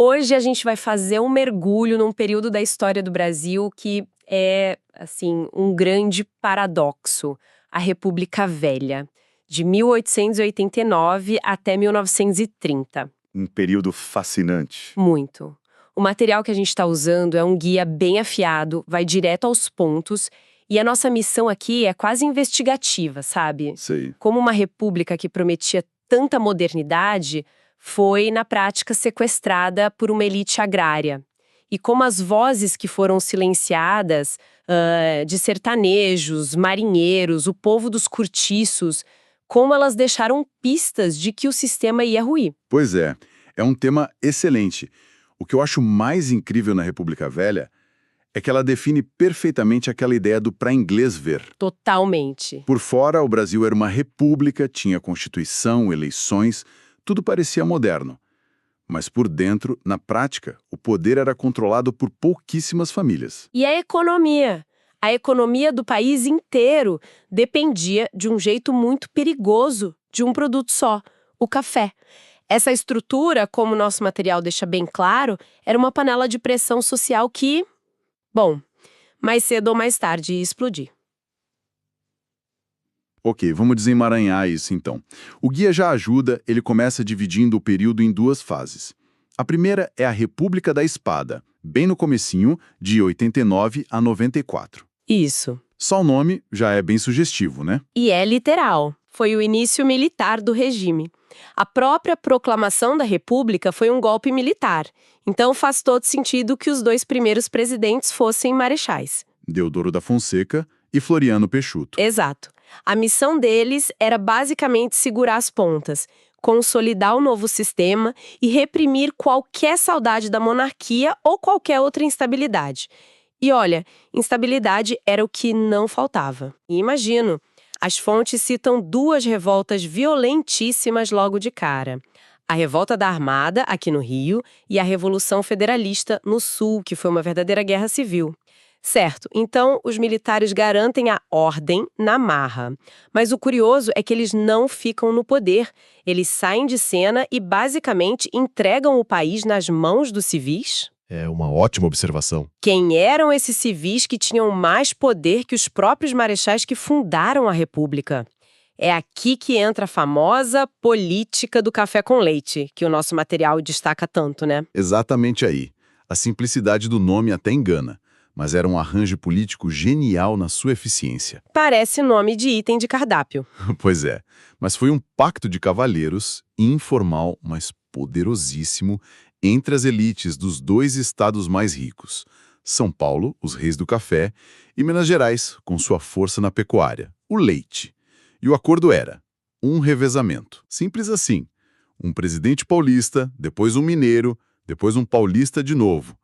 Hoje a gente vai fazer um mergulho num período da história do Brasil que é, assim, um grande paradoxo, a República Velha, de 1889 até 1930. Um período fascinante. Muito. O material que a gente está usando é um guia bem afiado, vai direto aos pontos, e a nossa missão aqui é quase investigativa, sabe? Sei. Como uma república que prometia tanta modernidade foi, na prática, sequestrada por uma elite agrária. E como as vozes que foram silenciadas, de sertanejos, marinheiros, o povo dos cortiços, como elas deixaram pistas de que o sistema ia ruir. Pois é um tema excelente. O que eu acho mais incrível na República Velha é que ela define perfeitamente aquela ideia do para inglês ver. Totalmente. Por fora, o Brasil era uma república, tinha constituição, eleições, tudo parecia moderno. Mas por dentro, na prática, o poder era controlado por pouquíssimas famílias. E a economia? A economia do país inteiro dependia de um jeito muito perigoso de um produto só, o café. Essa estrutura, como o nosso material deixa bem claro, era uma panela de pressão social que, bom, mais cedo ou mais tarde ia explodir. Ok, vamos desemaranhar isso então. O guia já ajuda, ele começa dividindo o período em duas fases. A primeira é a República da Espada, bem no comecinho, de 89 a 94. Isso. Só o nome já é bem sugestivo, né? E é literal. Foi o início militar do regime. A própria proclamação da República foi um golpe militar. Então faz todo sentido que os dois primeiros presidentes fossem marechais. Deodoro da Fonseca e Floriano Peixoto. Exato. A missão deles era basicamente segurar as pontas, consolidar o novo sistema e reprimir qualquer saudade da monarquia ou qualquer outra instabilidade. E olha, instabilidade era o que não faltava. E imagino, as fontes citam duas revoltas violentíssimas logo de cara. A Revolta da Armada, aqui no Rio, e a Revolução Federalista, no Sul, que foi uma verdadeira guerra civil. Certo, então os militares garantem a ordem na marra. Mas o curioso é que eles não ficam no poder. Eles saem de cena e basicamente entregam o país nas mãos dos civis. É uma ótima observação. Quem eram esses civis que tinham mais poder que os próprios marechais que fundaram a República? É aqui que entra a famosa política do café com leite, que o nosso material destaca tanto, né? Exatamente aí. A simplicidade do nome até engana, mas era um arranjo político genial na sua eficiência. Parece nome de item de cardápio. Pois é, mas foi um pacto de cavalheiros, informal, mas poderosíssimo, entre as elites dos dois estados mais ricos, São Paulo, os reis do café, e Minas Gerais, com sua força na pecuária, o leite. E o acordo era um revezamento. Simples assim. Um presidente paulista, depois um mineiro, depois um paulista de novo.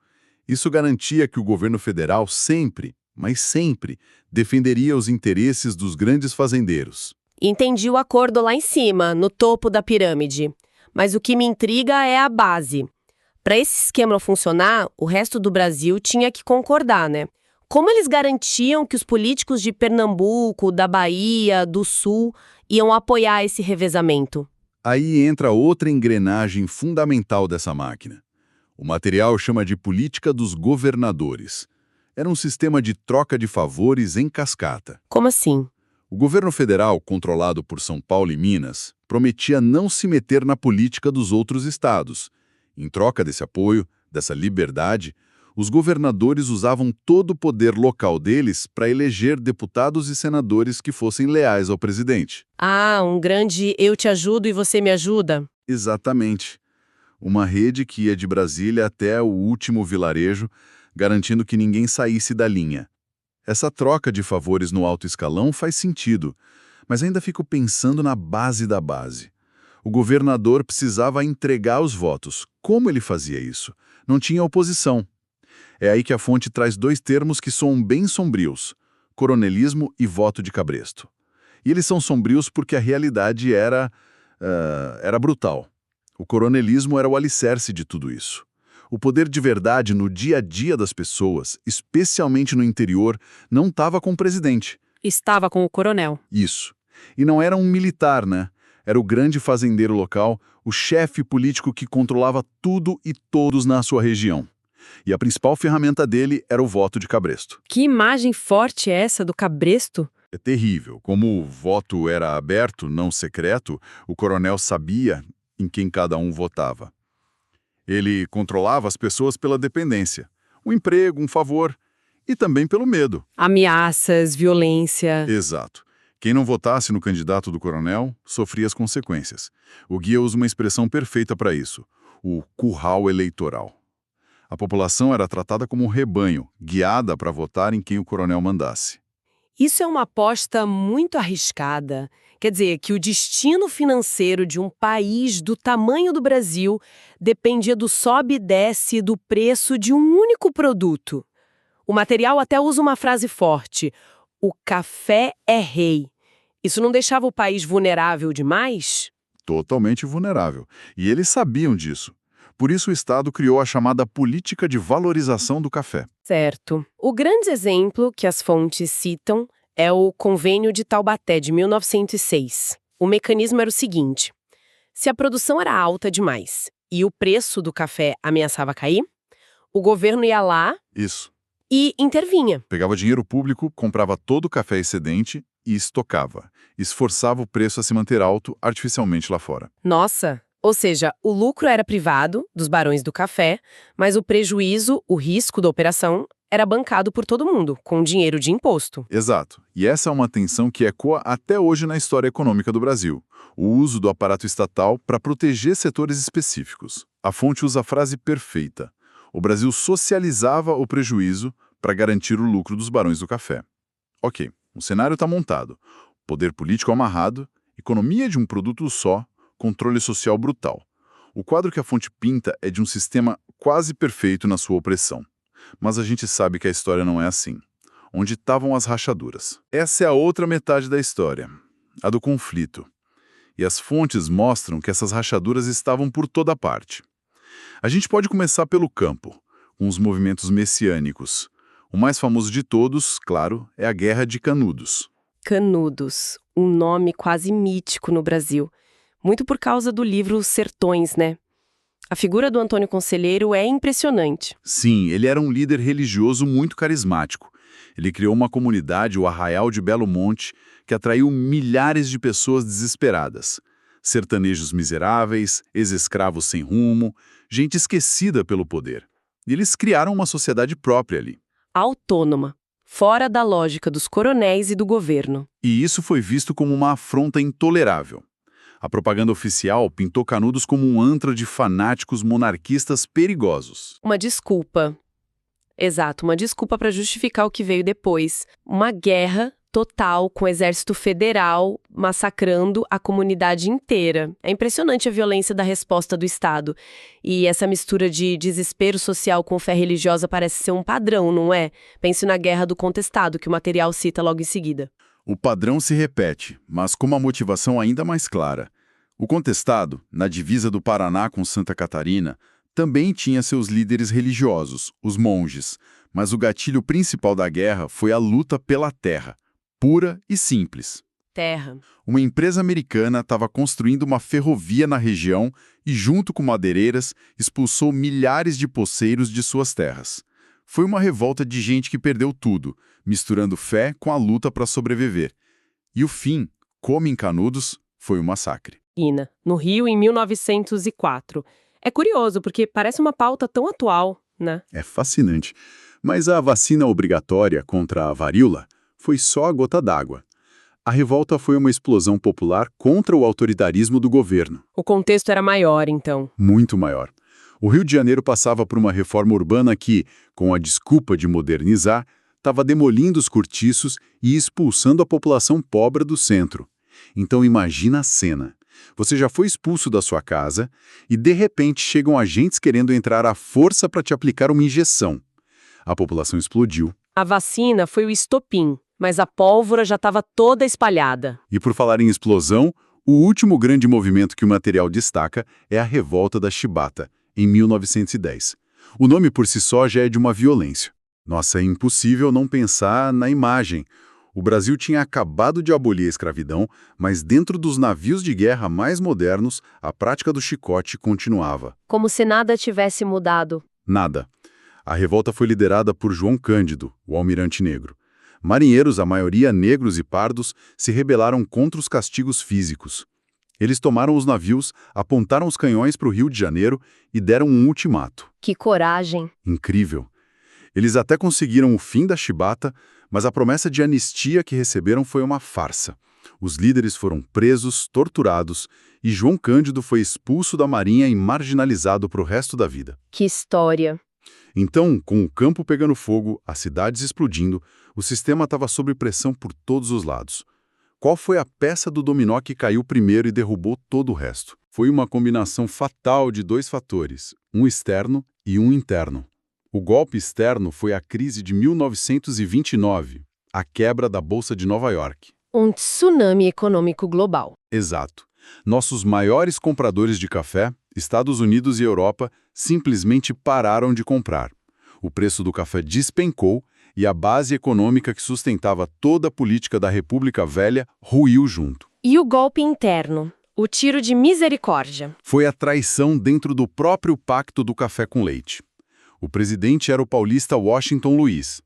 Isso garantia que o governo federal sempre, mas sempre, defenderia os interesses dos grandes fazendeiros. Entendi o acordo lá em cima, no topo da pirâmide. Mas o que me intriga é a base. Para esse esquema funcionar, o resto do Brasil tinha que concordar, né? Como eles garantiam que os políticos de Pernambuco, da Bahia, do Sul, iam apoiar esse revezamento? Aí entra outra engrenagem fundamental dessa máquina. O material chama de política dos governadores. Era um sistema de troca de favores em cascata. Como assim? O governo federal, controlado por São Paulo e Minas, prometia não se meter na política dos outros estados. Em troca desse apoio, dessa liberdade, os governadores usavam todo o poder local deles para eleger deputados e senadores que fossem leais ao presidente. Ah, um grande eu te ajudo e você me ajuda? Exatamente. Uma rede que ia de Brasília até o último vilarejo, garantindo que ninguém saísse da linha. Essa troca de favores no alto escalão faz sentido, mas ainda fico pensando na base da base. O governador precisava entregar os votos. Como ele fazia isso? Não tinha oposição. É aí que a fonte traz dois termos que soam bem sombrios: coronelismo e voto de cabresto. E eles são sombrios porque a realidade era brutal. O coronelismo era o alicerce de tudo isso. O poder de verdade no dia a dia das pessoas, especialmente no interior, não estava com o presidente. Estava com o coronel. Isso. E não era um militar, né? Era o grande fazendeiro local, o chefe político que controlava tudo e todos na sua região. E a principal ferramenta dele era o voto de cabresto. Que imagem forte é essa do cabresto? É terrível. Como o voto era aberto, não secreto, o coronel sabia em quem cada um votava. Ele controlava as pessoas pela dependência, um emprego, um favor, e também pelo medo. Ameaças, violência. Exato. Quem não votasse no candidato do coronel sofria as consequências. O guia usa uma expressão perfeita para isso: o curral eleitoral. A população era tratada como um rebanho, guiada para votar em quem o coronel mandasse. Isso é uma aposta muito arriscada. Quer dizer, que o destino financeiro de um país do tamanho do Brasil dependia do sobe e desce do preço de um único produto. O material até usa uma frase forte: o café é rei. Isso não deixava o país vulnerável demais? Totalmente vulnerável. E eles sabiam disso. Por isso o Estado criou a chamada política de valorização do café. Certo. O grande exemplo que as fontes citam é o Convênio de Taubaté, de 1906. O mecanismo era o seguinte: se a produção era alta demais e o preço do café ameaçava cair, o governo ia lá Isso. e intervinha. Pegava dinheiro público, comprava todo o café excedente e estocava. Esforçava o preço a se manter alto artificialmente lá fora. Nossa! Ou seja, o lucro era privado, dos barões do café, mas o prejuízo, o risco da operação, era bancado por todo mundo, com dinheiro de imposto. Exato. E essa é uma tensão que ecoa até hoje na história econômica do Brasil. O uso do aparato estatal para proteger setores específicos. A fonte usa a frase perfeita: o Brasil socializava o prejuízo para garantir o lucro dos barões do café. Ok, o cenário está montado. Poder político amarrado, economia de um produto só, controle social brutal. O quadro que a fonte pinta é de um sistema quase perfeito na sua opressão. Mas a gente sabe que a história não é assim. Onde estavam as rachaduras? Essa é a outra metade da história, a do conflito. E as fontes mostram que essas rachaduras estavam por toda parte. A gente pode começar pelo campo, com os movimentos messiânicos. O mais famoso de todos, claro, é a Guerra de Canudos. Canudos, um nome quase mítico no Brasil. Muito por causa do livro Sertões, né? A figura do Antônio Conselheiro é impressionante. Sim, ele era um líder religioso muito carismático. Ele criou uma comunidade, o Arraial de Belo Monte, que atraiu milhares de pessoas desesperadas. Sertanejos miseráveis, ex-escravos sem rumo, gente esquecida pelo poder. E eles criaram uma sociedade própria ali. Autônoma, fora da lógica dos coronéis e do governo. E isso foi visto como uma afronta intolerável. A propaganda oficial pintou Canudos como um antro de fanáticos monarquistas perigosos. Uma desculpa. Exato, uma desculpa para justificar o que veio depois. Uma guerra total com o exército federal massacrando a comunidade inteira. É impressionante a violência da resposta do Estado. E essa mistura de desespero social com fé religiosa parece ser um padrão, não é? Pense na Guerra do Contestado, que o material cita logo em seguida. O padrão se repete, mas com uma motivação ainda mais clara. O Contestado, na divisa do Paraná com Santa Catarina, também tinha seus líderes religiosos, os monges, mas o gatilho principal da guerra foi a luta pela terra, pura e simples. Terra. Uma empresa americana estava construindo uma ferrovia na região e, junto com madeireiras, expulsou milhares de poceiros de suas terras. Foi uma revolta de gente que perdeu tudo, misturando fé com a luta para sobreviver. E o fim, como em Canudos, foi um massacre. No Rio, em 1904. É curioso, porque parece uma pauta tão atual, né? É fascinante. Mas a vacina obrigatória contra a varíola foi só a gota d'água. A revolta foi uma explosão popular contra o autoritarismo do governo. O contexto era maior, então. Muito maior. O Rio de Janeiro passava por uma reforma urbana que, com a desculpa de modernizar, estava demolindo os cortiços e expulsando a população pobre do centro. Então imagina a cena. Você já foi expulso da sua casa e, de repente, chegam agentes querendo entrar à força para te aplicar uma injeção. A população explodiu. A vacina foi o estopim, mas a pólvora já estava toda espalhada. E por falar em explosão, o último grande movimento que o material destaca é a Revolta da Chibata, em 1910. O nome por si só já é de uma violência. Nossa, é impossível não pensar na imagem. O Brasil tinha acabado de abolir a escravidão, mas dentro dos navios de guerra mais modernos, a prática do chicote continuava. Como se nada tivesse mudado. Nada. A revolta foi liderada por João Cândido, o almirante negro. Marinheiros, a maioria negros e pardos, se rebelaram contra os castigos físicos. Eles tomaram os navios, apontaram os canhões para o Rio de Janeiro e deram um ultimato. Que coragem! Incrível. Eles até conseguiram o fim da chibata, mas a promessa de anistia que receberam foi uma farsa. Os líderes foram presos, torturados, e João Cândido foi expulso da Marinha e marginalizado para o resto da vida. Que história! Então, com o campo pegando fogo, as cidades explodindo, o sistema estava sob pressão por todos os lados. Qual foi a peça do dominó que caiu primeiro e derrubou todo o resto? Foi uma combinação fatal de dois fatores, um externo e um interno. O golpe externo foi a crise de 1929, a quebra da Bolsa de Nova York. Um tsunami econômico global. Exato. Nossos maiores compradores de café, Estados Unidos e Europa, simplesmente pararam de comprar. O preço do café despencou e a base econômica que sustentava toda a política da República Velha ruiu junto. E o golpe interno? O tiro de misericórdia. Foi a traição dentro do próprio pacto do café com leite. O presidente era o paulista Washington Luiz.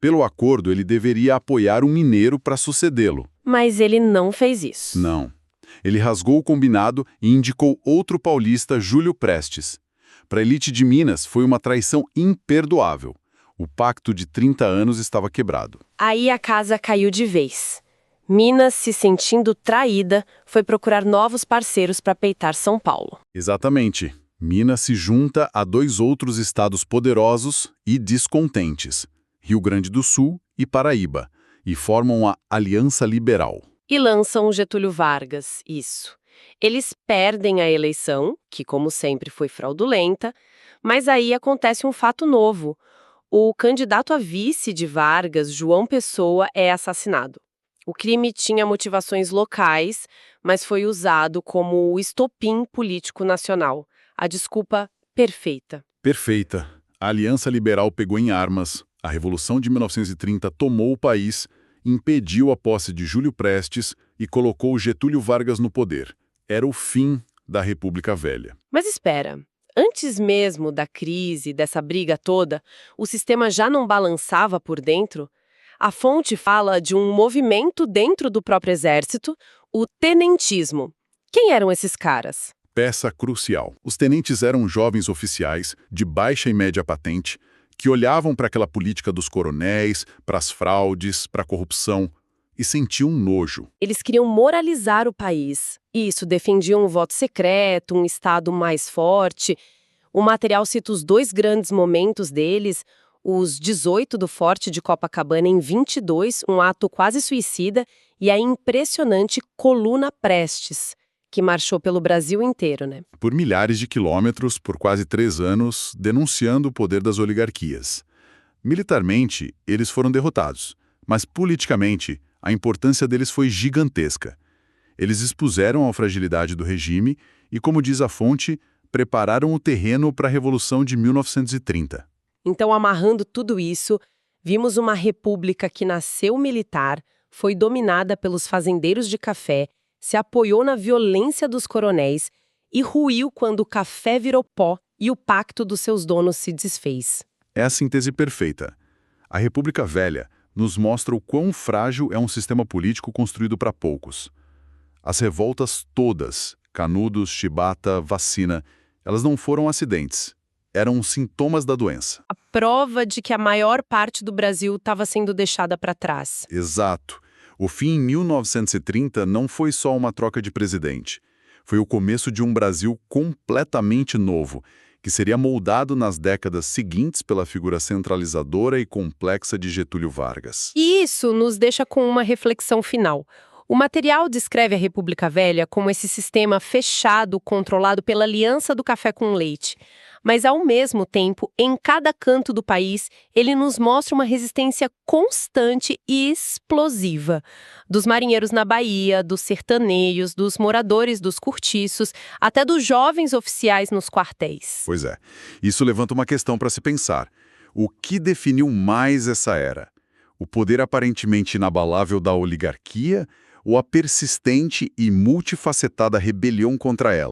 Pelo acordo, ele deveria apoiar um mineiro para sucedê-lo. Mas ele não fez isso. Não. Ele rasgou o combinado e indicou outro paulista, Júlio Prestes. Para a elite de Minas, foi uma traição imperdoável. O pacto de 30 anos estava quebrado. Aí a casa caiu de vez. Minas, se sentindo traída, foi procurar novos parceiros para peitar São Paulo. Exatamente. Minas se junta a dois outros estados poderosos e descontentes, Rio Grande do Sul e Paraíba, e formam a Aliança Liberal. E lançam Getúlio Vargas, isso. Eles perdem a eleição, que como sempre foi fraudulenta, mas aí acontece um fato novo. O candidato a vice de Vargas, João Pessoa, é assassinado. O crime tinha motivações locais, mas foi usado como o estopim político nacional. A desculpa perfeita. Perfeita. A Aliança Liberal pegou em armas, a Revolução de 1930 tomou o país, impediu a posse de Júlio Prestes e colocou Getúlio Vargas no poder. Era o fim da República Velha. Mas espera, antes mesmo da crise, dessa briga toda, o sistema já não balançava por dentro? A fonte fala de um movimento dentro do próprio exército, o tenentismo. Quem eram esses caras? Peça crucial. Os tenentes eram jovens oficiais, de baixa e média patente, que olhavam para aquela política dos coronéis, para as fraudes, para a corrupção, e sentiam nojo. Eles queriam moralizar o país. Isso, defendiam um voto secreto, um Estado mais forte. O material cita os dois grandes momentos deles, os 18 do Forte de Copacabana em 22, um ato quase suicida, e a impressionante Coluna Prestes, que marchou pelo Brasil inteiro, né? Por milhares de quilômetros, por quase 3 anos, denunciando o poder das oligarquias. Militarmente, eles foram derrotados, mas politicamente, a importância deles foi gigantesca. Eles expuseram a fragilidade do regime e, como diz a fonte, prepararam o terreno para a Revolução de 1930. Então, amarrando tudo isso, vimos uma república que nasceu militar, foi dominada pelos fazendeiros de café, se apoiou na violência dos coronéis e ruiu quando o café virou pó e o pacto dos seus donos se desfez. É a síntese perfeita. A República Velha nos mostra o quão frágil é um sistema político construído para poucos. As revoltas todas, Canudos, Chibata, Vacina, elas não foram acidentes. Eram sintomas da doença. A prova de que a maior parte do Brasil estava sendo deixada para trás. Exato. O fim em 1930 não foi só uma troca de presidente. Foi o começo de um Brasil completamente novo, que seria moldado nas décadas seguintes pela figura centralizadora e complexa de Getúlio Vargas. E isso nos deixa com uma reflexão final. O material descreve a República Velha como esse sistema fechado, controlado pela Aliança do Café com Leite. Mas, ao mesmo tempo, em cada canto do país, ele nos mostra uma resistência constante e explosiva. Dos marinheiros na Bahia, dos sertaneios, dos moradores dos cortiços, até dos jovens oficiais nos quartéis. Pois é. Isso levanta uma questão para se pensar. O que definiu mais essa era? O poder aparentemente inabalável da oligarquia ou a persistente e multifacetada rebelião contra ela?